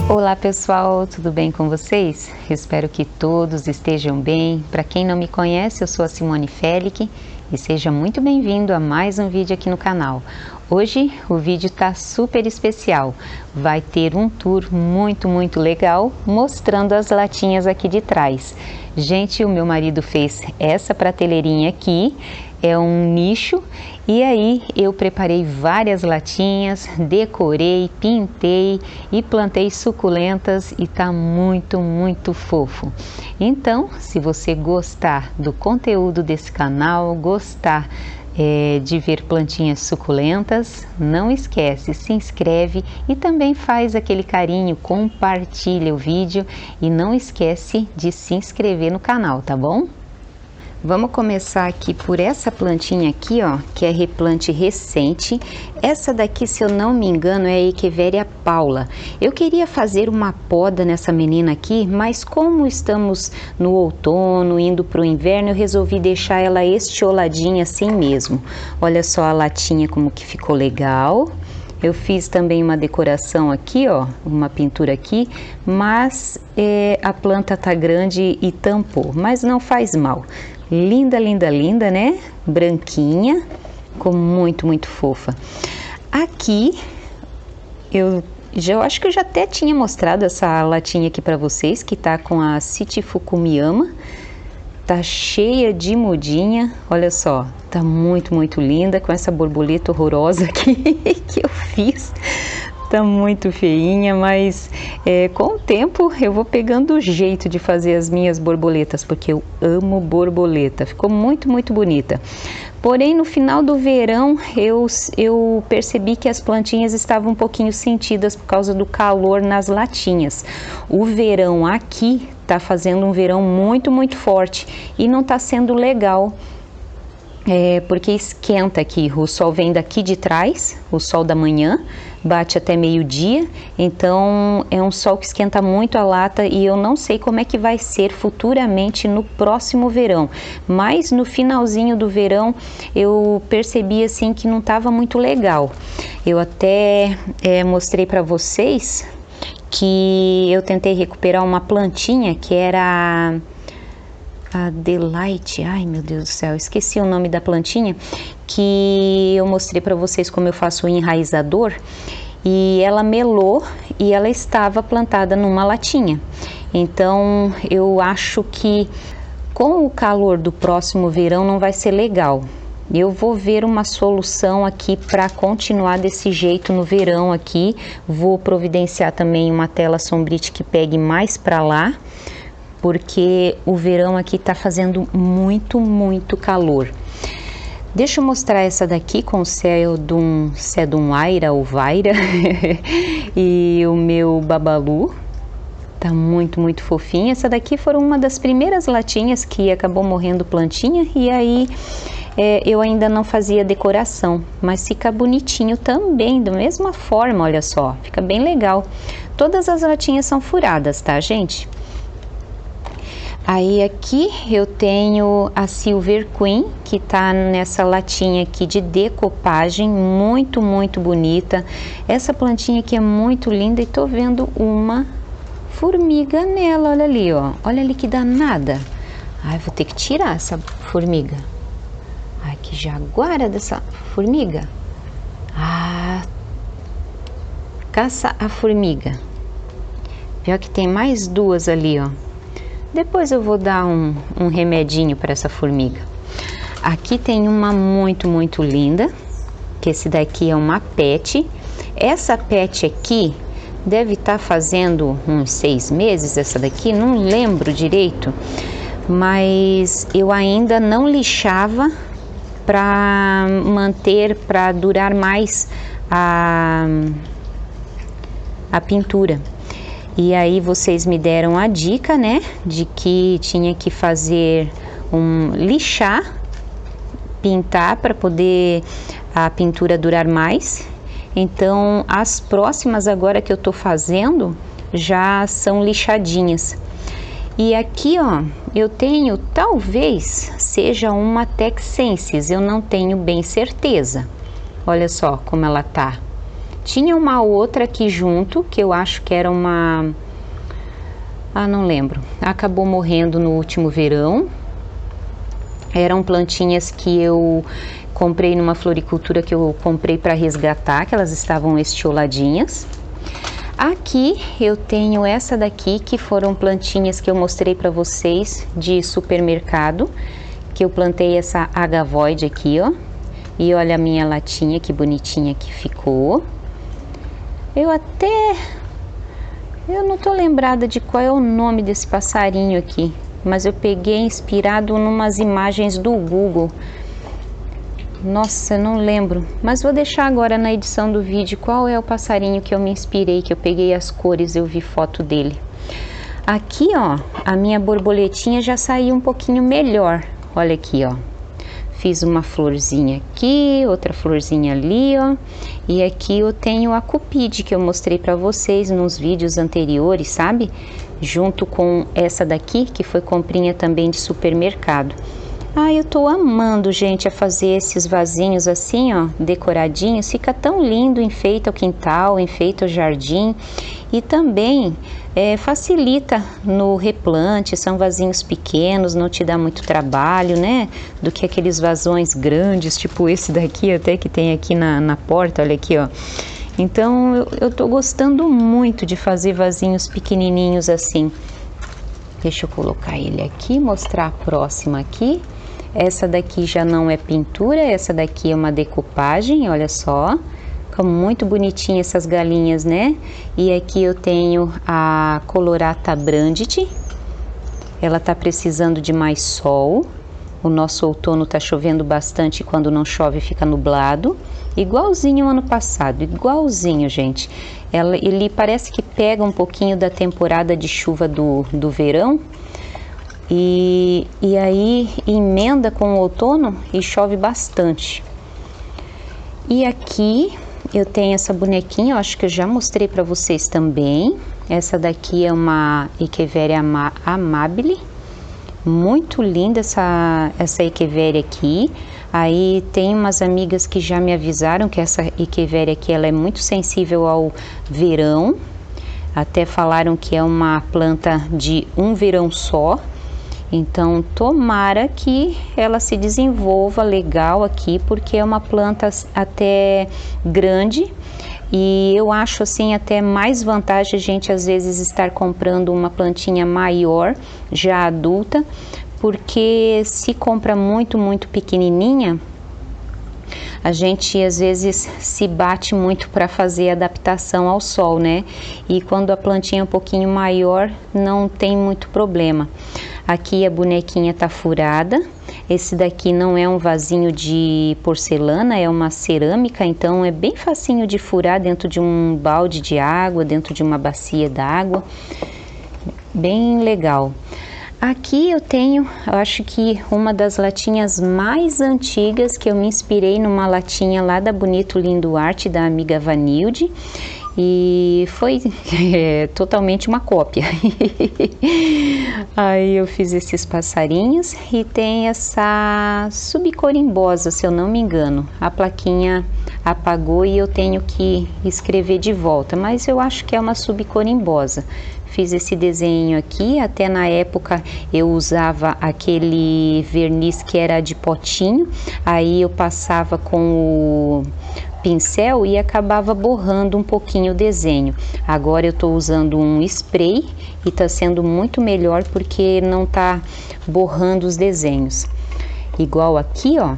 Olá pessoal, tudo bem com vocês? Espero que todos estejam bem. Para quem não me conhece, eu sou a Simone Felic e seja muito bem-vindo a mais um vídeo aqui no canal. Hoje o vídeo tá super especial, vai ter um tour muito legal mostrando as latinhas aqui de trás. Gente, o meu marido fez essa prateleirinha aqui, é um nicho, e aí eu preparei várias latinhas, decorei, pintei e plantei suculentas e tá muito fofo. Então, se você gostar do conteúdo desse canal, gostar de ver plantinhas suculentas, não esquece, se inscreve e também faz aquele carinho, compartilha o vídeo e não esquece de se inscrever no canal, tá bom? Vamos começar aqui por essa plantinha aqui, ó, que é replante recente. Essa daqui, se eu não me engano, é a Echeveria Paula. Eu queria fazer uma poda nessa menina aqui, mas como estamos no outono, indo para o inverno, eu resolvi deixar ela estioladinha assim mesmo. Olha só a latinha como que ficou legal. Eu fiz também uma decoração aqui, ó, uma pintura aqui, mas a planta tá grande e tampou, mas não faz mal. Linda, né? Branquinha, ficou muito fofa. Aqui, eu acho que eu já até tinha mostrado essa latinha aqui para vocês, que tá com a Citifukumi-yama. Tá cheia de mudinha, olha só, tá muito linda, com essa borboleta horrorosa aqui que eu fiz. Tá muito feinha, mas com o tempo eu vou pegando o jeito de fazer as minhas borboletas, porque eu amo borboleta, ficou muito bonita. Porém, no final do verão, eu percebi que as plantinhas estavam um pouquinho sentidas por causa do calor nas latinhas. O verão aqui tá fazendo um verão muito forte e não tá sendo legal. Porque esquenta aqui, o sol vem daqui de trás, o sol da manhã, bate até meio-dia, então é um sol que esquenta muito a lata e eu não sei como é que vai ser futuramente no próximo verão, mas no finalzinho do verão eu percebi assim que não estava muito legal. Eu até mostrei para vocês que eu tentei recuperar uma plantinha que era a Delight, ai meu Deus do céu, esqueci o nome da plantinha, que eu mostrei para vocês como eu faço o enraizador, e ela melou e ela estava plantada numa latinha. Então eu acho que com o calor do próximo verão não vai ser legal. Eu vou ver uma solução aqui para continuar desse jeito no verão aqui. Vou providenciar também uma tela Sombrite que pegue mais para lá, porque o verão aqui tá fazendo muito calor. Deixa eu mostrar essa daqui com o Sedum Aira ou Vaira e o meu Babalu. Tá muito fofinha. Essa daqui foram uma das primeiras latinhas que acabou morrendo plantinha e aí eu ainda não fazia decoração, mas fica bonitinho também, da mesma forma, olha só, fica bem legal. Todas as latinhas são furadas, tá, gente? Aí aqui eu tenho a Silver Queen, que tá nessa latinha aqui de decopagem, muito bonita. Essa plantinha aqui é muito linda e tô vendo uma formiga nela, olha ali, ó. Olha ali que danada. Ai, vou ter que tirar essa formiga. Ai, que jaguara dessa formiga. Ah, caça a formiga. Pior que tem mais duas ali, ó. Depois eu vou dar um remedinho para essa formiga. Aqui tem uma muito linda, que esse daqui é uma pet. Essa pet aqui deve estar fazendo uns 6 meses, essa daqui, não lembro direito, mas eu ainda não lixava para manter, para durar mais a pintura. E aí vocês me deram a dica, né, de que tinha que fazer lixar, pintar para poder a pintura durar mais. Então as próximas agora que eu tô fazendo já são lixadinhas. E aqui, ó, eu tenho, talvez seja uma Texensis, eu não tenho bem certeza. Olha só como ela tá. Tinha uma outra aqui junto, que eu acho que era uma... Ah, não lembro. Acabou morrendo no último verão. Eram plantinhas que eu comprei numa floricultura que eu comprei para resgatar, que elas estavam estioladinhas. Aqui eu tenho essa daqui, que foram plantinhas que eu mostrei para vocês de supermercado, que eu plantei essa agavoide aqui, ó. E olha a minha latinha, que bonitinha que ficou. Eu não tô lembrada de qual é o nome desse passarinho aqui, mas eu peguei inspirado numas imagens do Google. Nossa, não lembro, mas vou deixar agora na edição do vídeo qual é o passarinho que eu me inspirei, que eu peguei as cores, eu vi foto dele. Aqui, ó, a minha borboletinha já saiu um pouquinho melhor. Olha aqui, ó. Fiz uma florzinha aqui, outra florzinha ali, ó. E aqui eu tenho a cupide que eu mostrei para vocês nos vídeos anteriores, sabe? Junto com essa daqui, que foi comprinha também de supermercado. Ah, eu tô amando, gente, a fazer esses vasinhos assim, ó, decoradinhos. Fica tão lindo, enfeita o quintal, enfeita o jardim. E também facilita no replante, são vasinhos pequenos, não te dá muito trabalho, né? Do que aqueles vasões grandes, tipo esse daqui até que tem aqui na porta, olha aqui, ó. Então eu tô gostando muito de fazer vasinhos pequenininhos assim. Deixa eu colocar ele aqui, mostrar a próxima aqui. Essa daqui já não é pintura, essa daqui é uma decupagem, olha só. Ficam muito bonitinhas essas galinhas, né? E aqui eu tenho a Colorata Brandit. Ela tá precisando de mais sol. O nosso outono tá chovendo bastante, quando não chove fica nublado. Igualzinho ao ano passado, igualzinho, gente. Ele parece que pega um pouquinho da temporada de chuva do verão. E aí emenda com o outono e chove bastante. E aqui eu tenho essa bonequinha, eu acho que eu já mostrei para vocês também. Essa daqui é uma Echeveria amabile. Muito linda essa Echeveria aqui. Aí tem umas amigas que já me avisaram que essa Echeveria aqui ela é muito sensível ao verão. Até falaram que é uma planta de um verão só. Então tomara que ela se desenvolva legal aqui, porque é uma planta até grande. E eu acho assim até mais vantagem a gente às vezes estar comprando uma plantinha maior, já adulta, porque se compra muito pequenininha, a gente às vezes se bate muito para fazer adaptação ao sol, né? E quando a plantinha é um pouquinho maior, não tem muito problema. Aqui a bonequinha tá furada. Esse daqui não é um vasinho de porcelana, é uma cerâmica, então é bem facinho de furar dentro de um balde de água, dentro de uma bacia d'água. Bem legal. Aqui eu tenho, eu acho que uma das latinhas mais antigas, que eu me inspirei numa latinha lá da Bonito Lindo Arte, da amiga Vanilde, e foi totalmente uma cópia. Aí eu fiz esses passarinhos e tem essa subcorimbosa, se eu não me engano. A plaquinha apagou e eu tenho que escrever de volta, mas eu acho que é uma subcorimbosa. Fiz esse desenho aqui, até na época eu usava aquele verniz que era de potinho, aí eu passava com o pincel e acabava borrando um pouquinho o desenho. Agora eu tô usando um spray e tá sendo muito melhor porque não tá borrando os desenhos. Igual aqui, ó,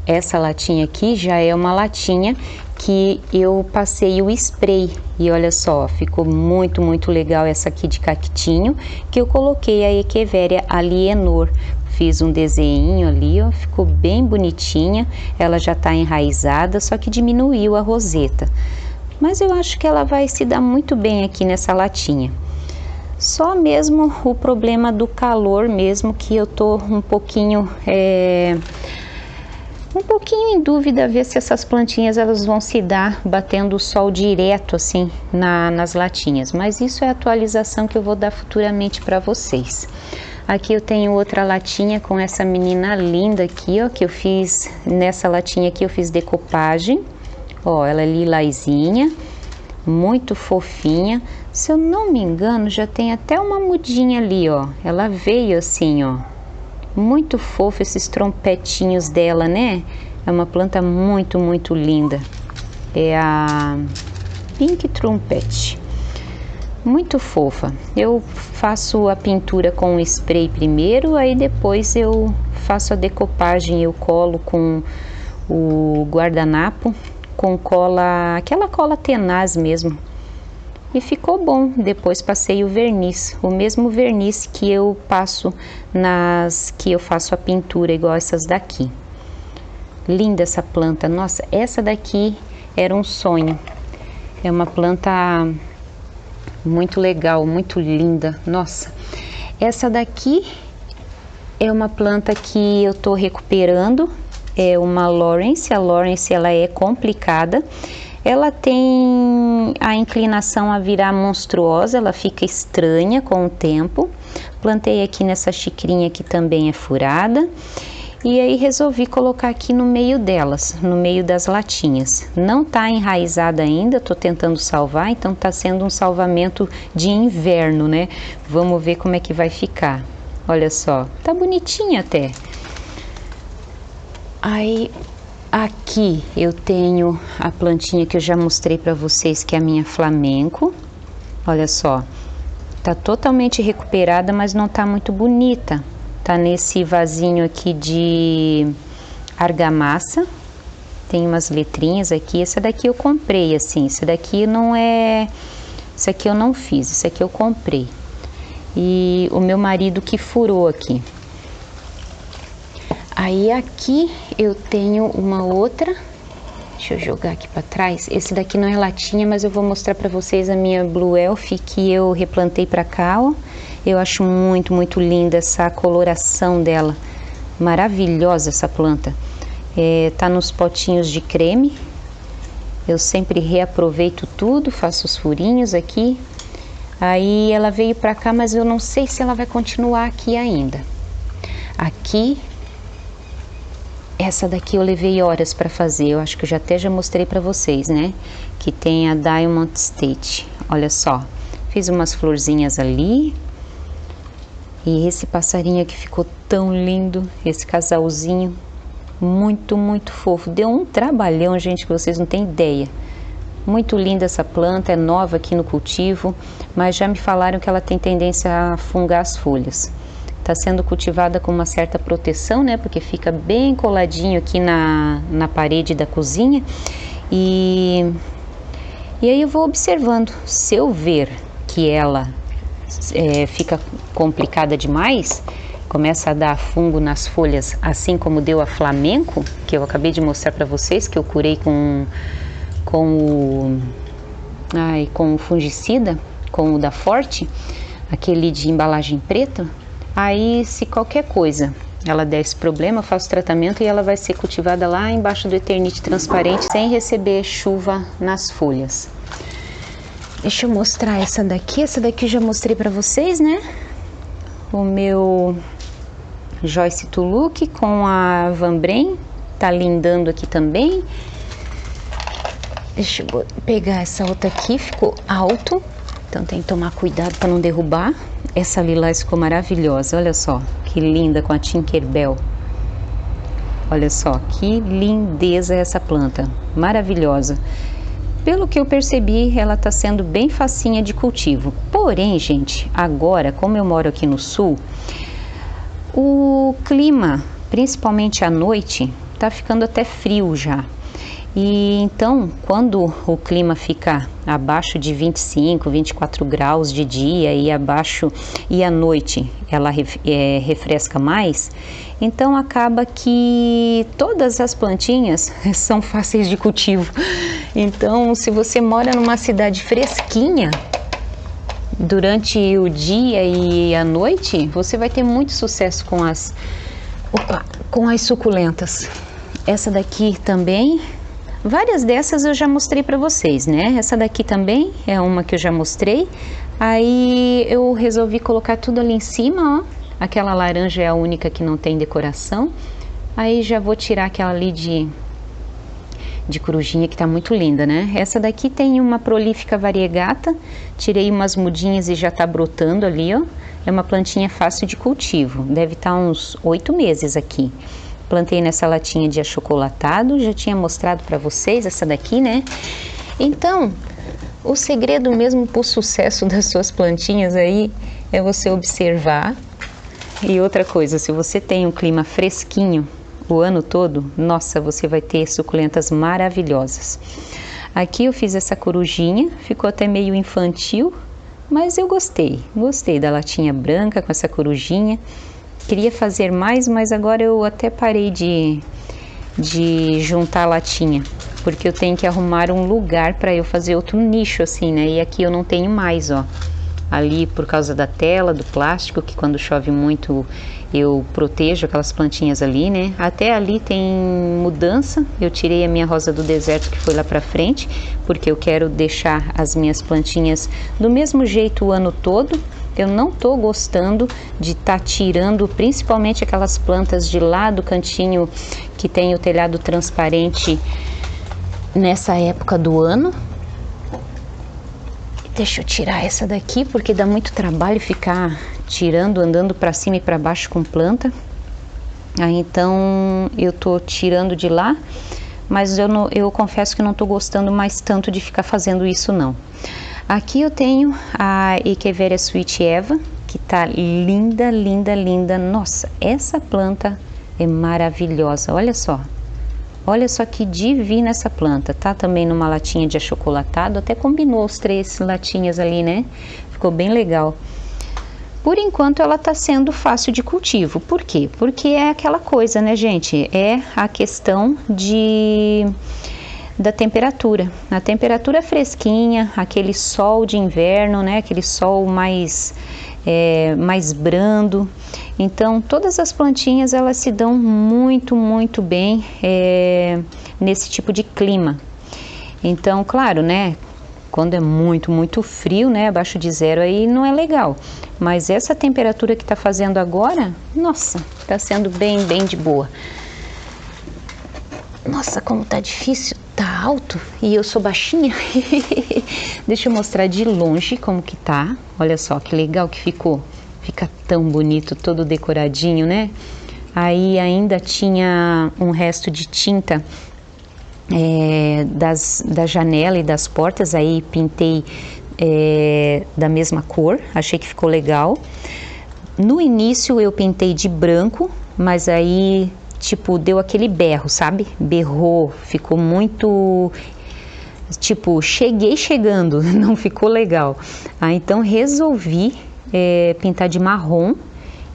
essa latinha aqui já é uma latinha que eu passei o spray e olha só, ficou muito legal essa aqui de cactinho, que eu coloquei a Echeveria Alienor. Fiz um desenho ali, ó, ficou bem bonitinha, ela já tá enraizada, só que diminuiu a roseta. Mas eu acho que ela vai se dar muito bem aqui nessa latinha. Só mesmo o problema do calor mesmo, que eu tô um pouquinho em dúvida, ver se essas plantinhas elas vão se dar batendo o sol direto assim nas latinhas, mas isso é a atualização que eu vou dar futuramente para vocês. Aqui eu tenho outra latinha com essa menina linda aqui, ó, que eu fiz, nessa latinha aqui eu fiz decopagem, Ó, ela é lilazinha, muito fofinha. Se eu não me engano, já tem até uma mudinha ali, ó. Ela veio assim, ó. Muito fofo esses trompetinhos dela, né? É uma planta muito, muito linda. É a Pink Trumpet. Muito fofa. Eu faço a pintura com spray primeiro, aí depois eu faço a decopagem, eu colo com o guardanapo, com cola, aquela cola tenaz mesmo. E ficou bom. Depois passei o verniz, o mesmo verniz que eu passo que eu faço a pintura, igual essas daqui. Linda essa planta. Nossa, essa daqui era um sonho. É uma planta muito legal, muito linda. Nossa, essa daqui é uma planta que eu tô recuperando. É uma Lawrence. A Lawrence, ela é complicada. Ela tem a inclinação a virar monstruosa, ela fica estranha com o tempo. Plantei aqui nessa xicrinha que também é furada. E aí resolvi colocar aqui no meio delas, no meio das latinhas. Não tá enraizada ainda, tô tentando salvar, então tá sendo um salvamento de inverno, né? Vamos ver como é que vai ficar. Olha só, tá bonitinha até. Aí aqui eu tenho a plantinha que eu já mostrei para vocês, que é a minha flamenco. Olha só, tá totalmente recuperada, mas não tá muito bonita. Tá nesse vasinho aqui de argamassa. Tem umas letrinhas aqui. Essa daqui eu comprei, assim. Esse daqui não é... Esse aqui eu não fiz, esse aqui eu comprei. E o meu marido que furou aqui. Aí aqui eu tenho uma outra. Deixa eu jogar aqui para trás. Esse daqui não é latinha, mas eu vou mostrar para vocês a minha Blue Elf que eu replantei para cá, ó. Eu acho muito, muito linda essa coloração dela. Maravilhosa essa planta. Tá nos potinhos de creme. Eu sempre reaproveito tudo, faço os furinhos aqui. Aí ela veio para cá, mas eu não sei se ela vai continuar aqui ainda. Aqui, essa daqui eu levei horas para fazer. Eu acho que eu até já mostrei para vocês, né? Que tem a Diamond State. Olha só, fiz umas florzinhas ali. E esse passarinho aqui ficou tão lindo, esse casalzinho, muito, muito fofo. Deu um trabalhão, gente, que vocês não têm ideia. Muito linda essa planta, é nova aqui no cultivo, mas já me falaram que ela tem tendência a fungar as folhas. Está sendo cultivada com uma certa proteção, né, porque fica bem coladinho aqui na parede da cozinha. E aí eu vou observando. Se eu ver que ela fica complicada demais, começa a dar fungo nas folhas, assim como deu a flamenco, que eu acabei de mostrar para vocês, que eu curei com o fungicida, com o da Forte, aquele de embalagem preta. Aí, se qualquer coisa ela der esse problema, eu faço tratamento e ela vai ser cultivada lá embaixo do Eternite transparente, sem receber chuva nas folhas. Deixa eu mostrar essa daqui eu já mostrei pra vocês, né? O meu Joyce Tuluk com a Van Bren, tá lindando aqui também. Deixa eu pegar essa outra aqui, ficou alto, então tem que tomar cuidado para não derrubar. Essa lilás ficou maravilhosa, olha só, que linda com a Tinkerbell. Olha só, que lindeza essa planta, maravilhosa. Pelo que eu percebi, ela está sendo bem facinha de cultivo. Porém, gente, agora, como eu moro aqui no sul, o clima, principalmente à noite, está ficando até frio já. E então, quando o clima fica abaixo de 25, 24 graus de dia e à noite ela refresca mais, então acaba que todas as plantinhas são fáceis de cultivo. Então, se você mora numa cidade fresquinha, durante o dia e a noite, você vai ter muito sucesso com as suculentas. Essa daqui também, várias dessas eu já mostrei para vocês, né? Essa daqui também é uma que eu já mostrei. Aí eu resolvi colocar tudo ali em cima, ó. Aquela laranja é a única que não tem decoração. Aí já vou tirar aquela ali de corujinha que tá muito linda, né? Essa daqui tem uma prolífica variegata, tirei umas mudinhas e já tá brotando ali, ó. É uma plantinha fácil de cultivo, deve estar uns 8 meses aqui. Plantei nessa latinha de achocolatado, já tinha mostrado para vocês essa daqui, né? Então, o segredo mesmo pro sucesso das suas plantinhas aí é você observar. E outra coisa, se você tem um clima fresquinho o ano todo, nossa, você vai ter suculentas maravilhosas. Aqui eu fiz essa corujinha, ficou até meio infantil, mas eu gostei da latinha branca com essa corujinha. Queria fazer mais, mas agora eu até parei de juntar a latinha, porque eu tenho que arrumar um lugar para eu fazer outro nicho assim, né? E aqui eu não tenho mais, ó. Ali por causa da tela, do plástico, que quando chove muito eu protejo aquelas plantinhas ali, né? Até ali tem mudança, eu tirei a minha rosa do deserto que foi lá pra frente, porque eu quero deixar as minhas plantinhas do mesmo jeito o ano todo. Eu não tô gostando de estar tirando principalmente aquelas plantas de lá do cantinho que tem o telhado transparente nessa época do ano. Deixa eu tirar essa daqui porque dá muito trabalho ficar tirando, andando para cima e para baixo com planta. Aí então eu tô tirando de lá, mas eu confesso que não tô gostando mais tanto de ficar fazendo isso não. Aqui eu tenho a Echeveria Sweet Eva, que tá linda, linda, linda. Nossa, essa planta é maravilhosa, olha só. Olha só que divina essa planta, tá também numa latinha de achocolatado, até combinou os 3 latinhas ali, né? Ficou bem legal. Por enquanto ela tá sendo fácil de cultivo, por quê? Porque é aquela coisa, né, gente? É a questão da temperatura. A temperatura fresquinha, aquele sol de inverno, né? Aquele sol mais brando. Então todas as plantinhas elas se dão muito, muito bem nesse tipo de clima. Então, claro, né? Quando é muito, muito frio, né? Abaixo de 0 aí não é legal. Mas essa temperatura que tá fazendo agora, nossa, tá sendo bem, bem de boa. Nossa, como tá difícil, tá alto e eu sou baixinha. Deixa eu mostrar de longe como que tá. Olha só que legal que ficou. Fica tão bonito, todo decoradinho, né? Aí ainda tinha um resto de tinta da janela e das portas, aí pintei da mesma cor, achei que ficou legal. No início eu pintei de branco, mas aí tipo deu aquele berro, sabe? Berrou, ficou muito tipo, cheguei chegando, não ficou legal. Aí então resolvi pintar de marrom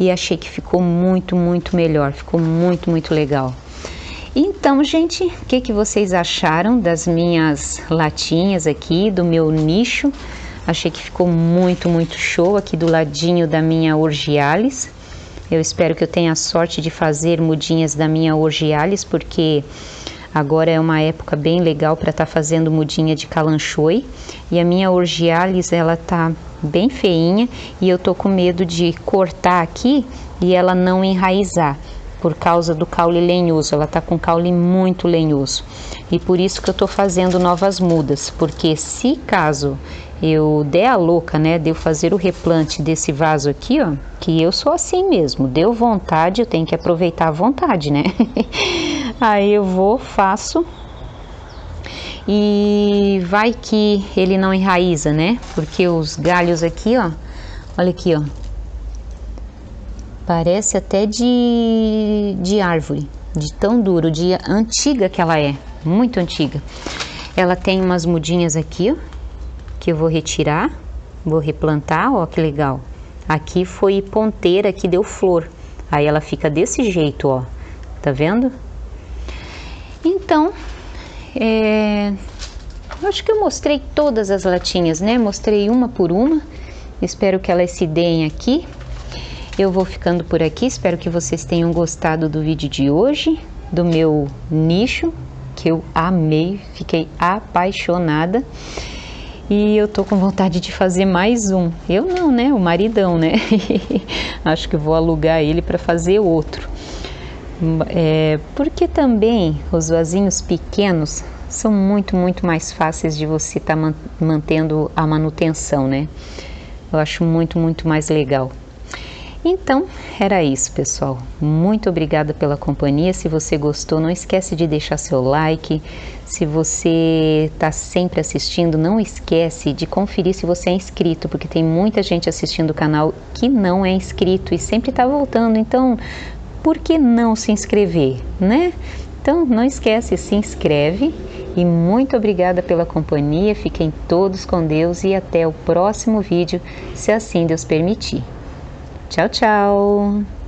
e achei que ficou muito, muito melhor, ficou muito, muito legal. Então, gente, o que vocês acharam das minhas latinhas aqui, do meu nicho? Achei que ficou muito, muito show aqui do ladinho da minha Orgialis. Eu espero que eu tenha a sorte de fazer mudinhas da minha Orgialis, porque agora é uma época bem legal para estar fazendo mudinha de calanchoe. E a minha Orgialis, ela tá bem feinha e eu tô com medo de cortar aqui e ela não enraizar, por causa do caule lenhoso. Ela tá com caule muito lenhoso. E por isso que eu tô fazendo novas mudas, porque se caso eu der a louca, né, de eu fazer o replante desse vaso aqui, ó, que eu sou assim mesmo, deu vontade, eu tenho que aproveitar a vontade, né? Aí eu vou, faço e vai que ele não enraiza, né? Porque os galhos aqui, ó, olha aqui, ó, parece até de árvore, de tão duro, de antiga que ela é, muito antiga. Ela tem umas mudinhas aqui, ó, que eu vou retirar, vou replantar, ó, que legal. Aqui foi ponteira que deu flor, aí ela fica desse jeito, ó, tá vendo? Então, acho que eu mostrei todas as latinhas, né? Mostrei uma por uma, espero que elas se deem aqui. Eu vou ficando por aqui, espero que vocês tenham gostado do vídeo de hoje, do meu nicho, que eu amei, fiquei apaixonada. E eu tô com vontade de fazer mais um. Eu não, né? O maridão, né? Acho que vou alugar ele para fazer outro. Porque também os vasinhos pequenos são muito mais fáceis de você estar mantendo a manutenção, né? Eu acho muito mais legal. Então, era isso, pessoal. Muito obrigada pela companhia. Se você gostou, não esquece de deixar seu like. Se você está sempre assistindo, não esquece de conferir se você é inscrito, porque tem muita gente assistindo o canal que não é inscrito e sempre está voltando. Então, por que não se inscrever, né? Então, não esquece, se inscreve. E muito obrigada pela companhia. Fiquem todos com Deus e até o próximo vídeo, se assim Deus permitir. Tchau, tchau!